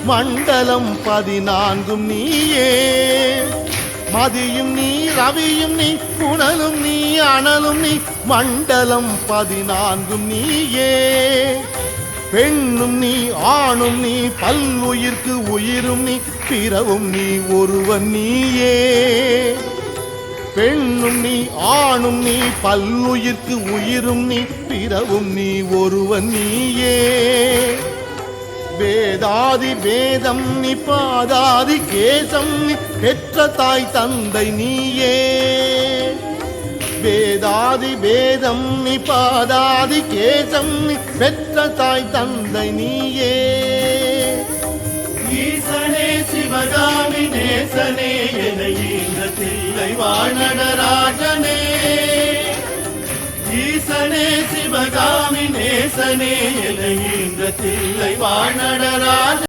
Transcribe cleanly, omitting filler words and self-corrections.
மண்டலம் 14 நீயே. மதியும் நீ ரவியும் நீ புனலும் நீ அனலும் நீ மண்டலம் 14 நீயே. பெண்ணும் நீ ஆணும் நீ பல்லுயிர்க்கு உயிரும் நீ பிறவும் நீ ஒருவன் நீயே. பெண்ணும் நீ ஆணும் நீ பல்லுயிர்க்கு உயிரும் நீ பிறவும் நீ ஒருவன் நீயே. வேதாதி வேதம் நீ பாதாதி கேசம் நீ பெற்ற தாய் தந்தை நீயே. வேதாதி வேதம் நீ பாதாதி கேசம் நீ பெற்ற தாய் தந்தை நீயே. ஈசனே சிவகாமி நேசனே என ஈன்ற தில்லை வாழ்நடராஜனே. ஈசனே சிவகாமி நேசனே என ஈன்ற தில்லை வாழ்நடராஜ